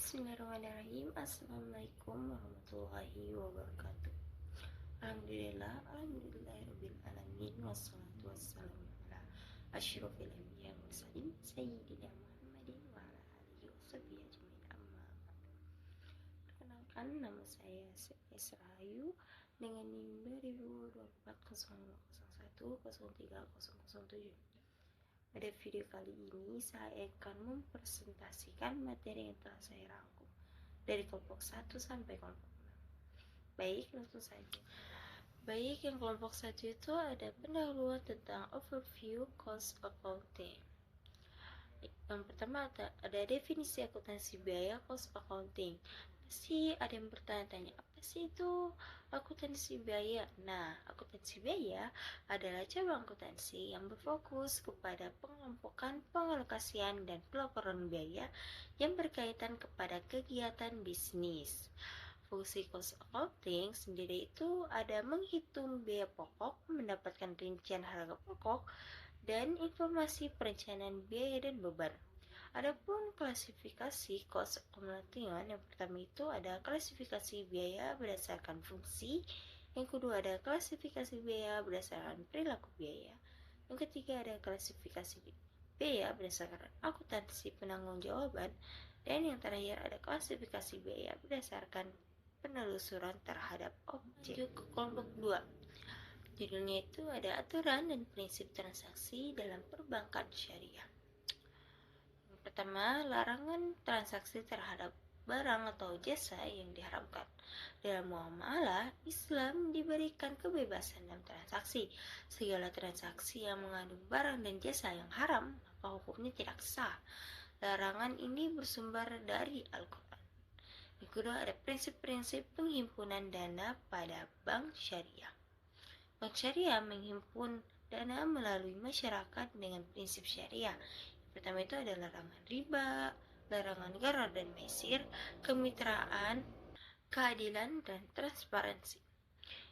Bismillahirrahmanirrahim. Assalamualaikum warahmatullahi wabarakatuh. Alhamdulillahirabbil alamin wassalatu wassalamu ala asyrofil anbiya wal mursalin sayyidina Muhammadin wa ala alihi washabihi ajmain amma ba'du. Perkenalkan, nama saya Esra Ayu dengan NIM 2024 Pada video kali ini saya akan mempresentasikan materi yang telah saya rangkum dari kelompok 1 sampai kelompok 6. Baik, langsung saja. Baik, yang kelompok 1 itu ada pendahuluan tentang overview cost accounting. Yang pertama ada definisi akuntansi biaya cost accounting. Pasti ada yang bertanya-tanya, apa sih itu akuntansi biaya? Nah, akuntansi biaya adalah cabang akuntansi yang berfokus kepada pengelompokan, pengalokasian, dan pelaporan biaya yang berkaitan kepada kegiatan bisnis. Fungsi cost accounting sendiri itu ada menghitung biaya pokok, mendapatkan rincian harga pokok, dan informasi perencanaan biaya dan beban. Adapun klasifikasi cost accounting, yang pertama itu ada klasifikasi biaya berdasarkan fungsi, yang kedua ada klasifikasi biaya berdasarkan perilaku biaya, yang ketiga ada klasifikasi biaya berdasarkan akuntansi penanggung-jawaban, dan yang terakhir ada klasifikasi biaya berdasarkan penelusuran terhadap objek. Ke kelompok 2. Judulnya itu ada aturan dan prinsip transaksi dalam perbankan syariah. Pertama, larangan transaksi terhadap barang atau jasa yang diharamkan. Dalam muamalah, Islam diberikan kebebasan dalam transaksi. Segala transaksi yang mengandung barang dan jasa yang haram, maka hukumnya tidak sah. Larangan ini bersumber dari Al-Quran. Yang kedua, ada prinsip-prinsip penghimpunan dana pada bank syariah. Bank syariah menghimpun dana melalui masyarakat dengan prinsip syariah. Pertama itu ada larangan riba, larangan gharar dan maisir, kemitraan, keadilan, dan transparansi.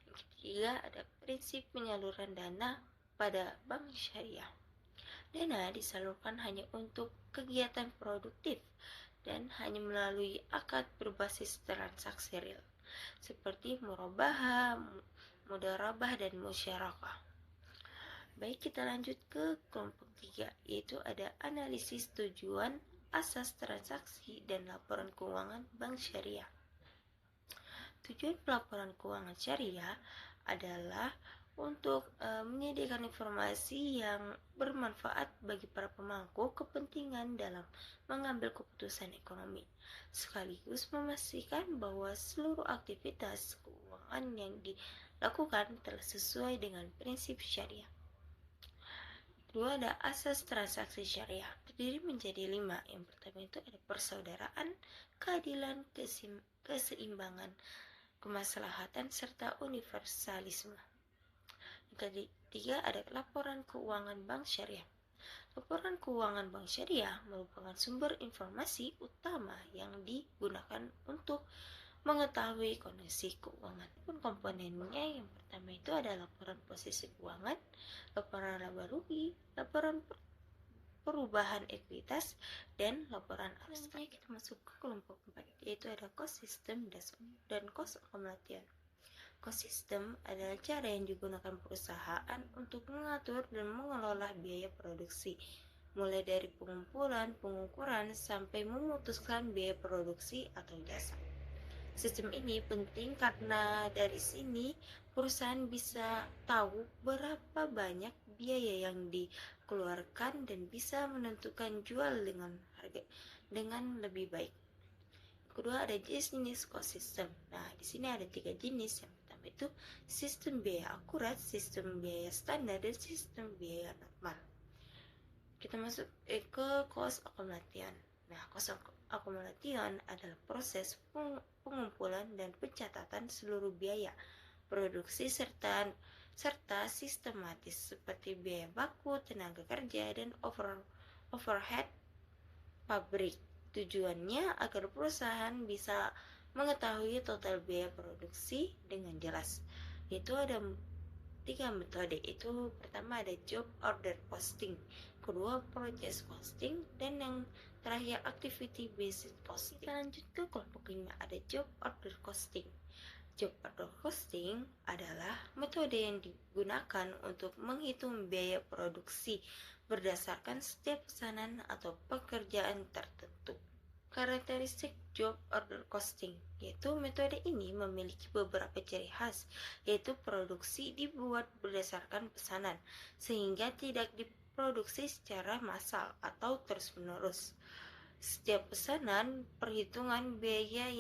Yang ketiga ada prinsip penyaluran dana pada bank syariah. Dana disalurkan hanya untuk kegiatan produktif dan hanya melalui akad berbasis transaksi real, seperti murabahah, mudharabah, dan musyarakah. Baik, kita lanjut ke kelompok 3, yaitu ada analisis tujuan, asas transaksi, dan laporan keuangan bank syariah. Tujuan pelaporan keuangan syariah adalah untuk menyediakan informasi yang bermanfaat bagi para pemangku kepentingan dalam mengambil keputusan ekonomi, sekaligus memastikan bahwa seluruh aktivitas keuangan yang dilakukan telah sesuai dengan prinsip syariah. Kedua ada asas transaksi syariah, terdiri menjadi 5. Yang pertama itu ada persaudaraan, keadilan, keseimbangan, kemaslahatan, serta universalisme. Yang ketiga ada laporan keuangan bank syariah. Laporan keuangan bank syariah merupakan sumber informasi utama yang digunakan untuk mengetahui kondisi keuangan. Komponennya yang pertama itu ada laporan posisi keuangan, laporan laba rugi, laporan perubahan ekuitas, dan laporan arus. Kita masuk ke kelompok 4, yaitu ada cost system dan cost accumulation. Cost system adalah cara yang digunakan perusahaan untuk mengatur dan mengelola biaya produksi, mulai dari pengumpulan, pengukuran, sampai memutuskan biaya produksi atau jasa. Sistem ini penting karena dari sini perusahaan bisa tahu berapa banyak biaya yang dikeluarkan dan bisa menentukan jual dengan harga dengan lebih baik. Kedua ada jenis cost system. Nah, di sini ada 3 jenis. Yang pertama itu sistem biaya akurat, sistem biaya standar, dan sistem biaya normal. Kita masuk ke cost accumulation. Nah, cost accumulation adalah proses pengumpulan dan pencatatan seluruh biaya produksi serta sistematis seperti biaya baku, tenaga kerja, dan overhead pabrik. Tujuannya agar perusahaan bisa mengetahui total biaya produksi dengan jelas. Itu ada 3 metode. Itu pertama ada job order posting, kedua project costing, dan yang terakhir activity based costing. Kita lanjut ke kelompok 5, ada job order costing. Job order costing adalah metode yang digunakan untuk menghitung biaya produksi berdasarkan setiap pesanan atau pekerjaan tertentu. Karakteristik job order costing, yaitu metode ini memiliki beberapa ciri khas, yaitu produksi dibuat berdasarkan pesanan, sehingga tidak diproduksi secara massal atau terus-menerus. Setiap pesanan, perhitungan biaya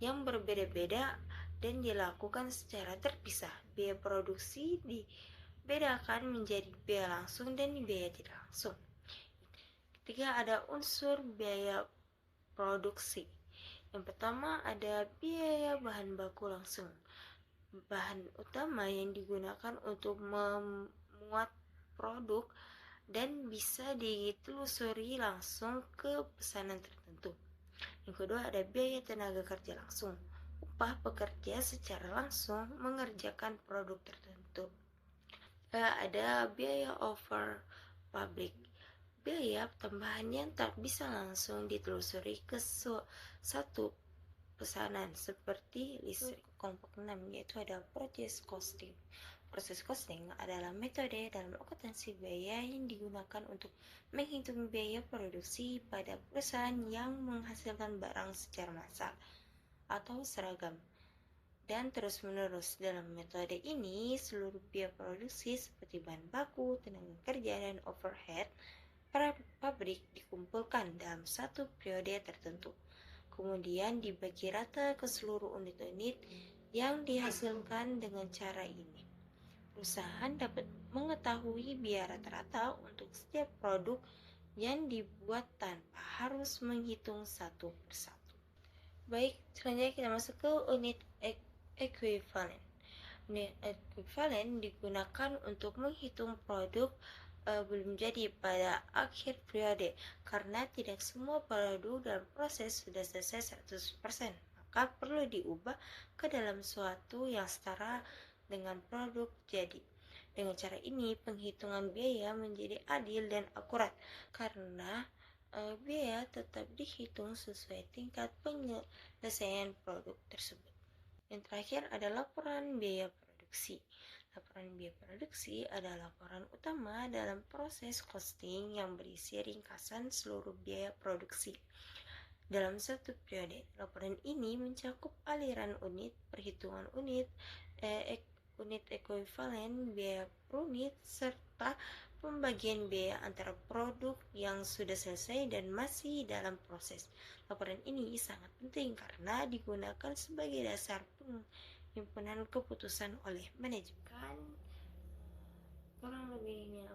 yang berbeda-beda dan dilakukan secara terpisah. Biaya produksi dibedakan menjadi biaya langsung dan biaya tidak langsung. Ketiga, ada unsur biaya produksi. Yang pertama ada biaya bahan baku langsung. Bahan utama yang digunakan untuk memuat produk dan bisa ditelusuri langsung ke pesanan tertentu. Yang kedua ada biaya tenaga kerja langsung. Upah pekerja secara langsung mengerjakan produk tertentu. Ada biaya over pabrik. Biaya tambahan yang tak bisa langsung ditelusuri ke satu pesanan seperti listrik. Kelompok 6 yaitu ada process costing. Proses costing adalah metode dalam akuntansi biaya yang digunakan untuk menghitung biaya produksi pada perusahaan yang menghasilkan barang secara massal atau seragam dan terus-menerus. Dalam metode ini, seluruh biaya produksi seperti bahan baku, tenaga kerja, dan overhead pabrik dikumpulkan dalam satu periode tertentu, kemudian dibagi rata ke seluruh unit-unit yang dihasilkan. Dengan cara ini, perusahaan dapat mengetahui biaya rata-rata untuk setiap produk yang dibuat tanpa harus menghitung satu persatu. Baik, selanjutnya kita masuk ke unit equivalent. Unit equivalent digunakan untuk menghitung produk belum jadi pada akhir periode, karena tidak semua produk dalam proses sudah selesai 100%, maka perlu diubah ke dalam suatu yang setara dengan produk jadi. Dengan cara ini, penghitungan biaya menjadi adil dan akurat, karena biaya tetap dihitung sesuai tingkat penyelesaian produk tersebut. Yang terakhir ada laporan biaya produksi. Laporan biaya produksi adalah laporan utama dalam proses costing yang berisi ringkasan seluruh biaya produksi dalam satu periode. Laporan ini mencakup aliran unit, perhitungan unit, unit ekuivalen, biaya per unit, serta pembagian biaya antara produk yang sudah selesai dan masih dalam proses. Laporan ini sangat penting karena digunakan sebagai dasar penghimpunan keputusan oleh manajemen. Kurang lebihnya